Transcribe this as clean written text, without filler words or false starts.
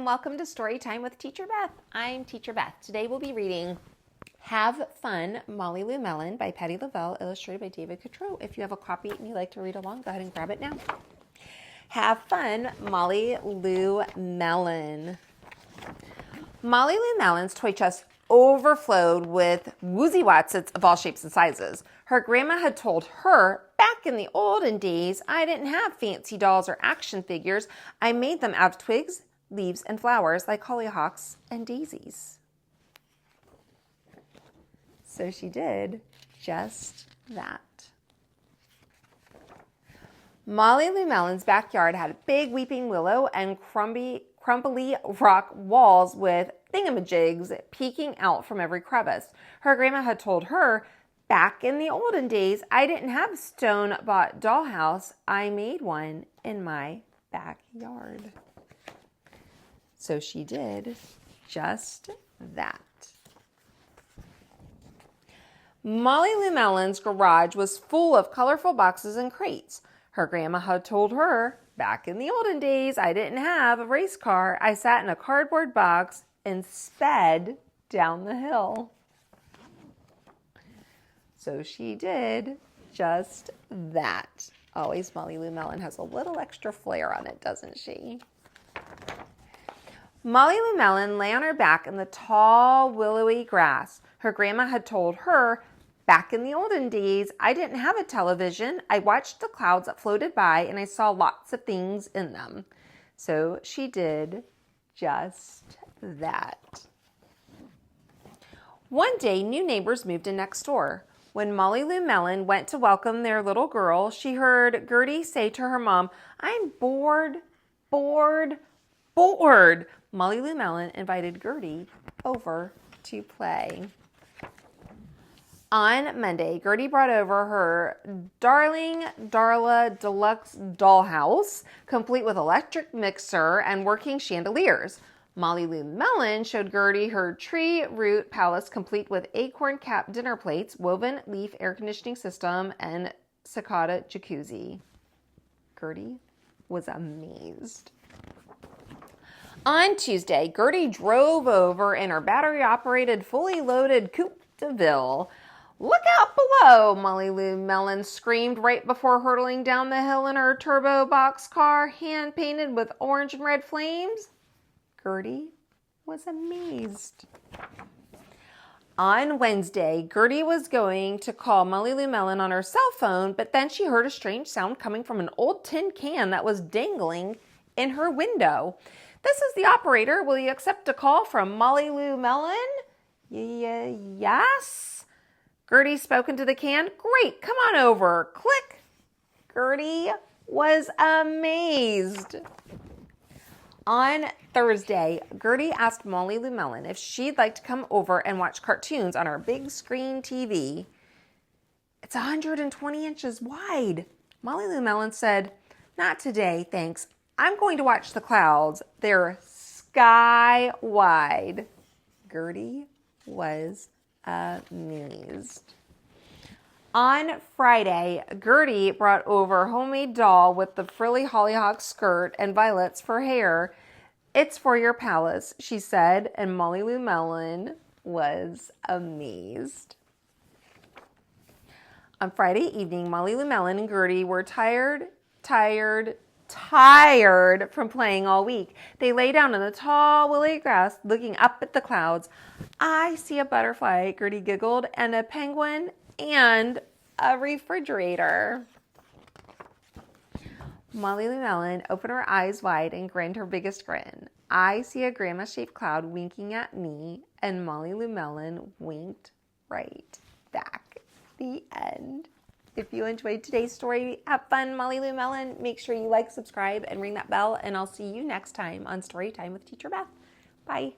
and welcome to Storytime with Teacher Beth. I'm Teacher Beth. Today we'll be reading Have Fun, Molly Lou Melon by Patty Lovell, illustrated by David Catrow. If you have a copy and you'd like to read along, go ahead and grab it now. Have Fun, Molly Lou Melon. Molly Lou Melon's toy chest overflowed with woozy watsits of all shapes and sizes. Her grandma had told her, back in the olden days, I didn't have fancy dolls or action figures. I made them out of twigs, leaves, and flowers like hollyhocks and daisies. So she did just that. Molly Lou Melon's backyard had a big weeping willow and crumbly rock walls with thingamajigs peeking out from every crevice. Her grandma had told her, back in the olden days, I didn't have a stone-bought dollhouse. I made one in my backyard. So she did just that. Molly Lou Melon's garage was full of colorful boxes and crates. Her grandma had told her, back in the olden days, I didn't have a race car. I sat in a cardboard box and sped down the hill. So she did just that. Always Molly Lou Melon has a little extra flair on it, doesn't she? Molly Lou Melon lay on her back in the tall, willowy grass. Her grandma had told her, back in the olden days, I didn't have a television. I watched the clouds that floated by and I saw lots of things in them. So she did just that. One day, new neighbors moved in next door. When Molly Lou Melon went to welcome their little girl, she heard Gertie say to her mom, I'm bored. Molly Lou Melon invited Gertie over to play. On Monday, Gertie brought over her darling Darla Deluxe dollhouse, complete with electric mixer and working chandeliers. Molly Lou Melon showed Gertie her tree root palace, complete with acorn cap dinner plates, woven leaf air conditioning system, and cicada jacuzzi. Gertie was amazed. On Tuesday, Gertie drove over in her battery-operated, fully loaded coupe de ville. Look out below, Molly Lou Melon screamed right before hurtling down the hill in her turbo box car, hand-painted with orange and red flames. Gertie was amazed. On Wednesday, Gertie was going to call Molly Lou Melon on her cell phone, but then she heard a strange sound coming from an old tin can that was dangling in her window. This is the operator. Will you accept a call from Molly Lou Melon? Yes. Gertie spoke into the can. Great, come on over. Click. Gertie was amazed. On Thursday, Gertie asked Molly Lou Melon if she'd like to come over and watch cartoons on our big screen TV. It's 120 inches wide. Molly Lou Melon said, not today, thanks. I'm going to watch the clouds. They're sky wide. Gertie was amazed. On Friday, Gertie brought over a homemade doll with the frilly hollyhock skirt and violets for hair. It's for your palace, she said, and Molly Lou Melon was amazed. On Friday evening, Molly Lou Melon and Gertie were tired from playing all week. They lay down in the tall, willowy grass, looking up at the clouds. I see a butterfly, Gertie giggled, and a penguin, and a refrigerator. Molly Lou Melon opened her eyes wide and grinned her biggest grin. I see a grandma-shaped cloud winking at me, and Molly Lou Melon winked right back. The end. If you enjoyed today's story, have fun, Molly Lou Melon. Make sure you like, subscribe, and ring that bell, and I'll see you next time on Storytime with Teacher Beth. Bye.